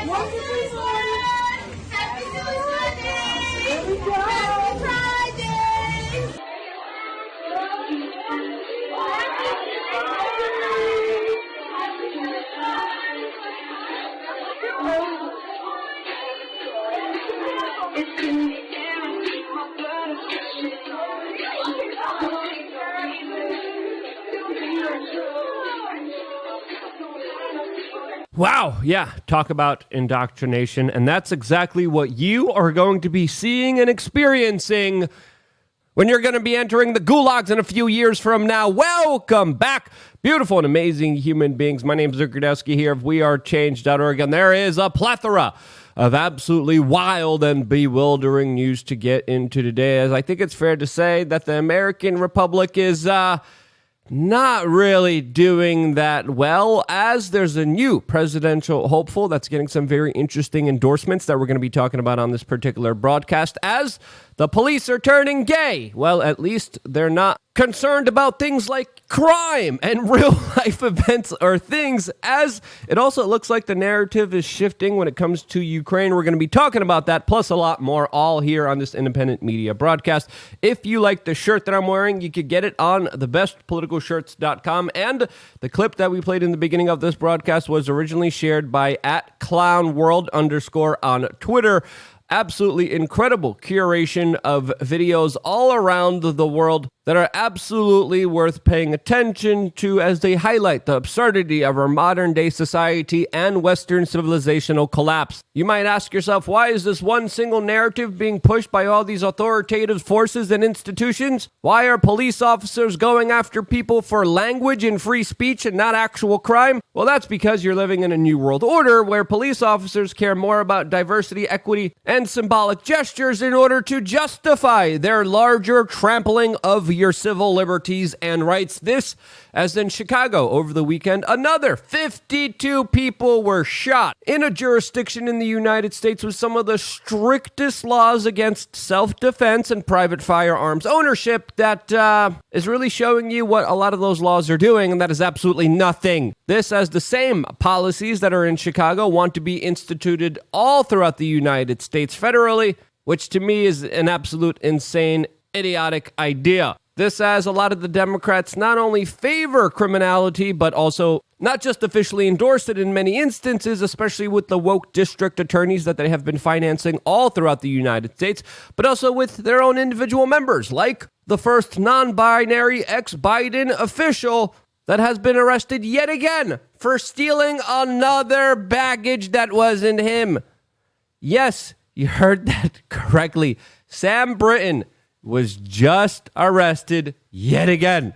Happy Wow, yeah, talk about indoctrination, and that's exactly what you are going to be seeing and experiencing when you're going to be entering the gulags in a few years from now. Welcome back, beautiful and amazing human beings. My name is Zucker Gradowski here of wearechange.org, and there is a plethora of absolutely wild and bewildering news to get into today, as I think it's fair to say that the American Republic is not really doing that well, as there's a new presidential hopeful that's getting some very interesting endorsements that we're going to be talking about on this particular broadcast, as the police are turning gay. Well, at least they're not concerned about things like crime and real life events or things, as it also looks like the narrative is shifting when it comes to Ukraine. We're going to be talking about that, plus a lot more, all here on this independent media broadcast. If you like the shirt that I'm wearing, you could get it on thebestpoliticalshirts.com. And the clip that we played in the beginning of this broadcast was originally shared by @clownworld_ on Twitter. Absolutely incredible curation of videos all around the world that are absolutely worth paying attention to, as they highlight the absurdity of our modern day society and Western civilizational collapse. You might ask yourself, why is this one single narrative being pushed by all these authoritative forces and institutions? Why are police officers going after people for language and free speech and not actual crime? Well, that's because you're living in a new world order where police officers care more about diversity, equity, and symbolic gestures in order to justify their larger trampling of your civil liberties and rights. This, as in Chicago over the weekend, another 52 people were shot in a jurisdiction in the United States with some of the strictest laws against self-defense and private firearms ownership that is really showing you what a lot of those laws are doing, and that is absolutely nothing. This, as the same policies that are in Chicago want to be instituted all throughout the United States federally, which to me is an absolute insane, idiotic idea. This, as a lot of the Democrats not only favor criminality, but also not just officially endorse it in many instances, especially with the woke district attorneys that they have been financing all throughout the United States, but also with their own individual members, like the first non-binary ex-Biden official that has been arrested yet again for stealing another baggage that wasn't him. Yes, you heard that correctly. Sam Brinton was just arrested yet again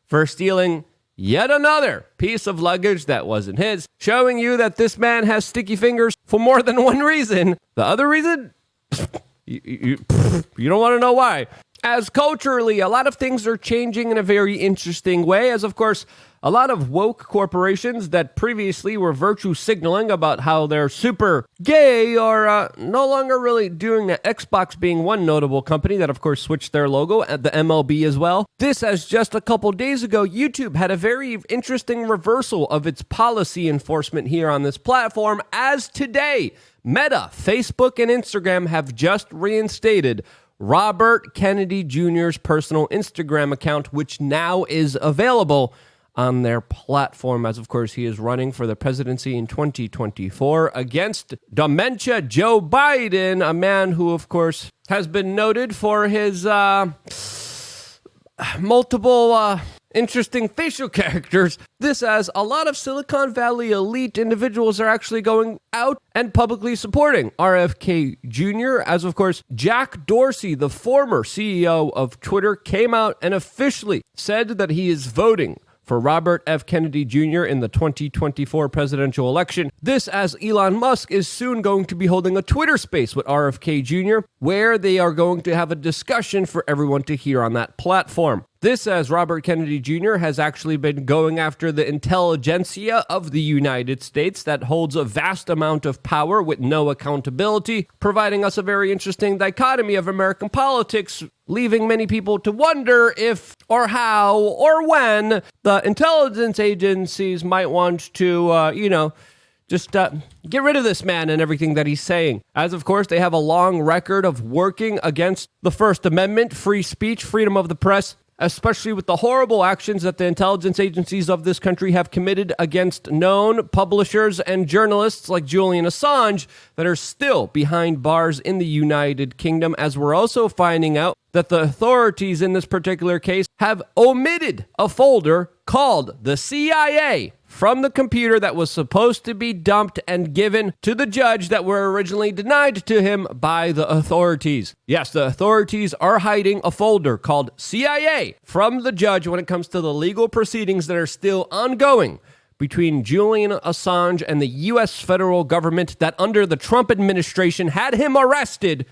for stealing yet another piece of luggage that wasn't his, showing you that this man has sticky fingers for more than one reason. The other reason? You don't want to know why. As culturally, a lot of things are changing in a very interesting way, as of course, a lot of woke corporations that previously were virtue signaling about how they're super gay are no longer really doing that. Xbox being one notable company that, of course, switched their logo, at the MLB as well. This, as just a couple days ago, YouTube had a very interesting reversal of its policy enforcement here on this platform, as today, Meta, Facebook, and Instagram have just reinstated Robert Kennedy Jr.'s personal Instagram account, which now is available on their platform, as of course he is running for the presidency in 2024 against dementia Joe Biden, a man who, of course, has been noted for his multiple interesting facial characters. This, as a lot of Silicon Valley elite individuals are actually going out and publicly supporting RFK Jr., as of course Jack Dorsey, the former CEO of Twitter, came out and officially said that he is voting for Robert F. Kennedy Jr. in the 2024 presidential election. This, as Elon Musk is soon going to be holding a Twitter space with RFK Jr., where they are going to have a discussion for everyone to hear on that platform. This, as Robert Kennedy Jr. has actually been going after the intelligentsia of the United States that holds a vast amount of power with no accountability, providing us a very interesting dichotomy of American politics, leaving many people to wonder if or how or when the intelligence agencies might want to, Just get rid of this man and everything that he's saying. As of course, they have a long record of working against the First Amendment, free speech, freedom of the press, especially with the horrible actions that the intelligence agencies of this country have committed against known publishers and journalists like Julian Assange that are still behind bars in the United Kingdom, as we're also finding out that the authorities in this particular case have omitted a folder called the CIA from the computer that was supposed to be dumped and given to the judge that were originally denied to him by the authorities. Yes, the authorities are hiding a folder called CIA from the judge when it comes to the legal proceedings that are still ongoing between Julian Assange and the U.S. federal government that under the Trump administration had him arrested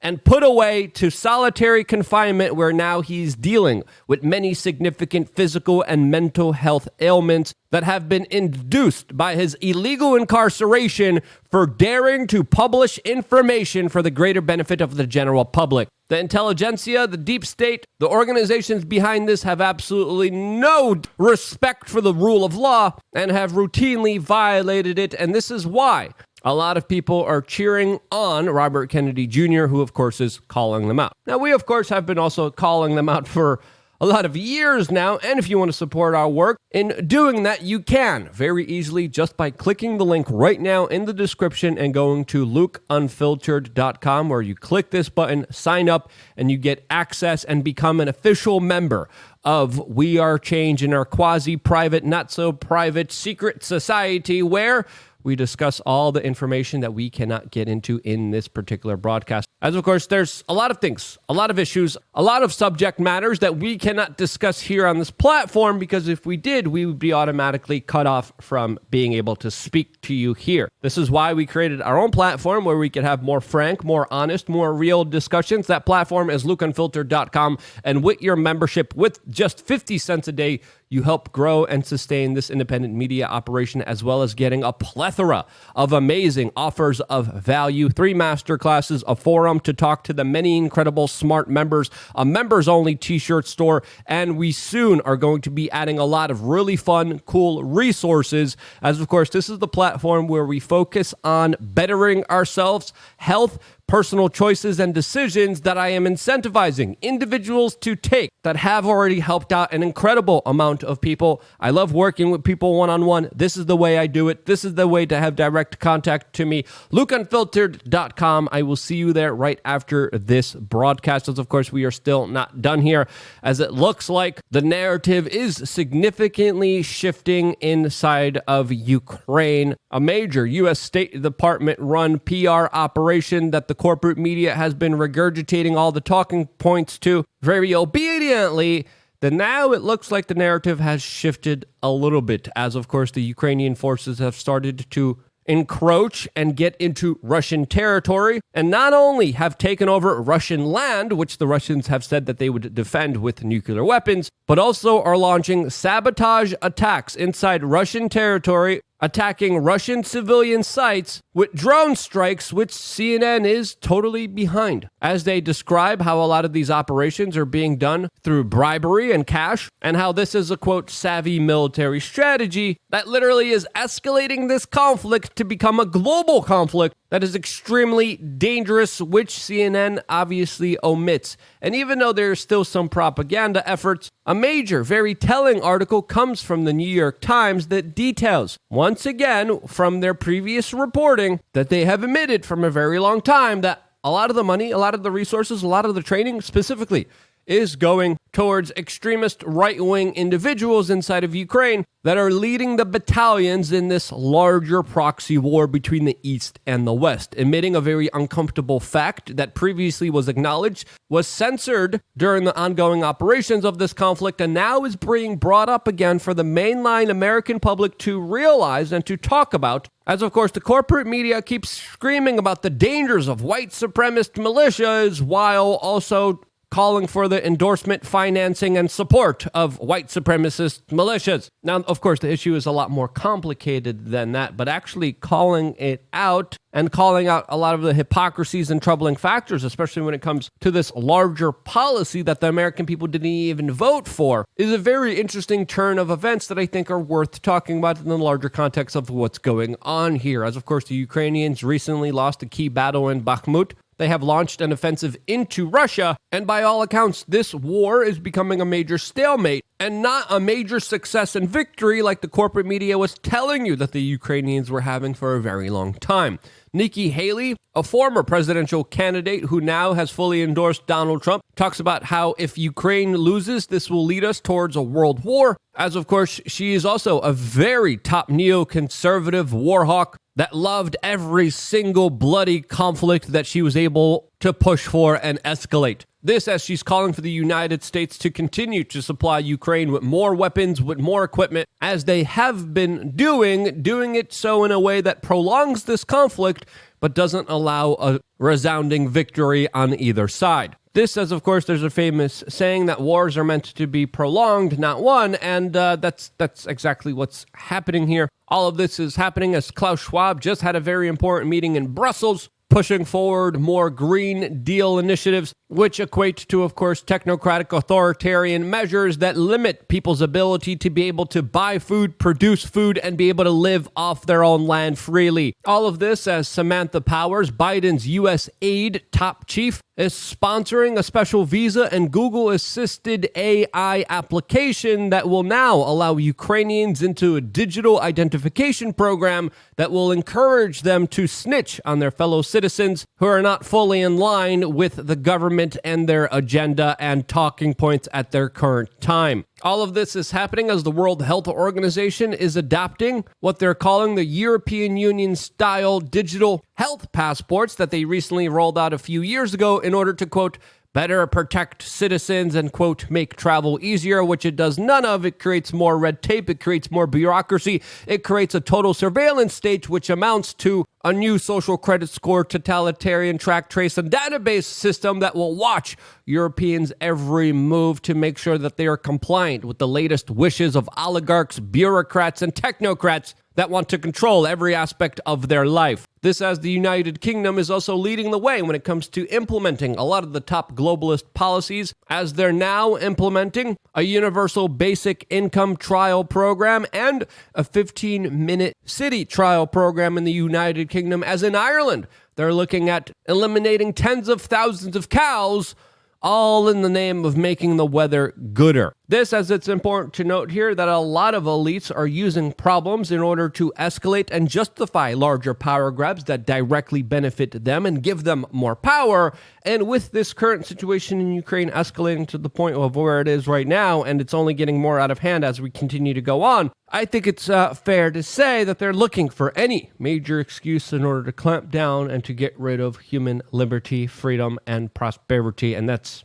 and put away to solitary confinement, where now he's dealing with many significant physical and mental health ailments that have been induced by his illegal incarceration for daring to publish information for the greater benefit of the general public. The intelligentsia, the deep state, the organizations behind this have absolutely no respect for the rule of law and have routinely violated it, and this is why a lot of people are cheering on Robert Kennedy Jr., who, of course, is calling them out. Now, we, of course, have been also calling them out for a lot of years now, and if you want to support our work in doing that, you can very easily just by clicking the link right now in the description and going to lukeunfiltered.com, where you click this button, sign up, and you get access and become an official member of We Are Change in our quasi-private, not-so-private secret society where we discuss all the information that we cannot get into in this particular broadcast. As of course, there's a lot of things, a lot of issues, a lot of subject matters that we cannot discuss here on this platform, because if we did, we would be automatically cut off from being able to speak to you here. This is why we created our own platform where we could have more frank, more honest, more real discussions. That platform is lukeunfiltered.com, and with your membership, with just 50 cents a day, you help grow and sustain this independent media operation, as well as getting a plethora of amazing offers of value, 3 masterclasses, a forum to talk to the many incredible smart members, a members-only t-shirt store, and we soon are going to be adding a lot of really fun, cool resources, as of course, this is the platform where we focus on bettering ourselves, health, personal choices and decisions that I am incentivizing individuals to take that have already helped out an incredible amount of people. I love working with people one-on-one. This is the way I do it. This is the way to have direct contact to me. LukeUnfiltered.com. I will see you there right after this broadcast. As of course, we are still not done here, as it looks like the narrative is significantly shifting inside of Ukraine. A major U.S. State Department-run PR operation that the corporate media has been regurgitating all the talking points to very obediently, then now it looks like the narrative has shifted a little bit, as of course the Ukrainian forces have started to encroach and get into Russian territory, and not only have taken over Russian land, which the Russians have said that they would defend with nuclear weapons, but also are launching sabotage attacks inside Russian territory, attacking Russian civilian sites with drone strikes, which CNN is totally behind, as they describe how a lot of these operations are being done through bribery and cash, and how this is a, quote, savvy military strategy that literally is escalating this conflict to become a global conflict that is extremely dangerous, which CNN obviously omits. And even though there's still some propaganda efforts, a major, very telling article comes from the New York Times that details, once again, from their previous reporting that they have admitted from a very long time, that a lot of the money, a lot of the resources, a lot of the training specifically is going towards extremist right-wing individuals inside of Ukraine that are leading the battalions in this larger proxy war between the East and the West, admitting a very uncomfortable fact that previously was acknowledged, was censored during the ongoing operations of this conflict, and now is being brought up again for the mainline American public to realize and to talk about, as of course the corporate media keeps screaming about the dangers of white supremacist militias while also calling for the endorsement, financing, and support of white supremacist militias. Now, of course, the issue is a lot more complicated than that, but actually calling it out and calling out a lot of the hypocrisies and troubling factors, especially when it comes to this larger policy that the American people didn't even vote for, is a very interesting turn of events that I think are worth talking about in the larger context of what's going on here. As of course, the Ukrainians recently lost a key battle in Bakhmut. They have launched an offensive into Russia, and by all accounts, this war is becoming a major stalemate and not a major success and victory like the corporate media was telling you that the Ukrainians were having for a very long time. Nikki Haley, a former presidential candidate who now has fully endorsed Donald Trump, talks about how if Ukraine loses, this will lead us towards a world war, as of course she is also a very top neoconservative war hawk that loved every single bloody conflict that she was able to push for and escalate. This as she's calling for the United States to continue to supply Ukraine with more weapons, with more equipment, as they have been doing it so in a way that prolongs this conflict, but doesn't allow a resounding victory on either side. This, as of course, there's a famous saying that wars are meant to be prolonged, not won, and that's exactly what's happening here. All of this is happening as Klaus Schwab just had a very important meeting in Brussels, pushing forward more Green Deal initiatives, which equate to, of course, technocratic authoritarian measures that limit people's ability to be able to buy food, produce food, and be able to live off their own land freely. All of this as Samantha Powers, Biden's U.S. aid top chief, is sponsoring a special Visa and Google-assisted AI application that will now allow Ukrainians into a digital identification program that will encourage them to snitch on their fellow citizens who are not fully in line with the government and their agenda and talking points at their current time. All of this is happening as the World Health Organization is adopting what they're calling the European Union-style digital health passports that they recently rolled out a few years ago in order to, quote, better protect citizens and, quote, make travel easier, which it does none of. It creates more red tape. It creates more bureaucracy. It creates a total surveillance state, which amounts to a new social credit score, totalitarian track, trace, and database system that will watch Europeans' every move to make sure that they are compliant with the latest wishes of oligarchs, bureaucrats, and technocrats that want to control every aspect of their life. This as the United Kingdom is also leading the way when it comes to implementing a lot of the top globalist policies, as they're now implementing a universal basic income trial program and a 15-minute city trial program in the United Kingdom, as in Ireland. They're looking at eliminating tens of thousands of cows, all in the name of making the weather gooder. This, as it's important to note here, that a lot of elites are using problems in order to escalate and justify larger power grabs that directly benefit them and give them more power. And with this current situation in Ukraine escalating to the point of where it is right now, and it's only getting more out of hand as we continue to go on, I think it's fair to say that they're looking for any major excuse in order to clamp down and to get rid of human liberty, freedom, and prosperity. And that's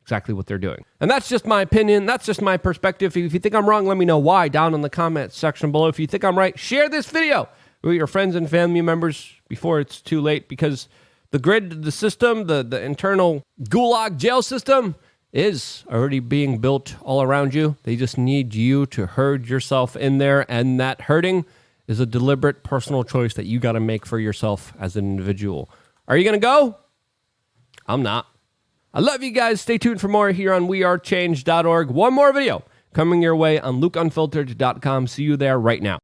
exactly what they're doing. And that's just my opinion. That's just my perspective. If you think I'm wrong, let me know why down in the comment section below. If you think I'm right, share this video with your friends and family members before it's too late, because the grid, the system, the internal gulag jail system is already being built all around you. They just need you to herd yourself in there, and that herding is a deliberate personal choice that you got to make for yourself as an individual. Are you going to go? I'm not. I love you guys. Stay tuned for more here on wearechange.org. One more video coming your way on lukeunfiltered.com. See you there right now.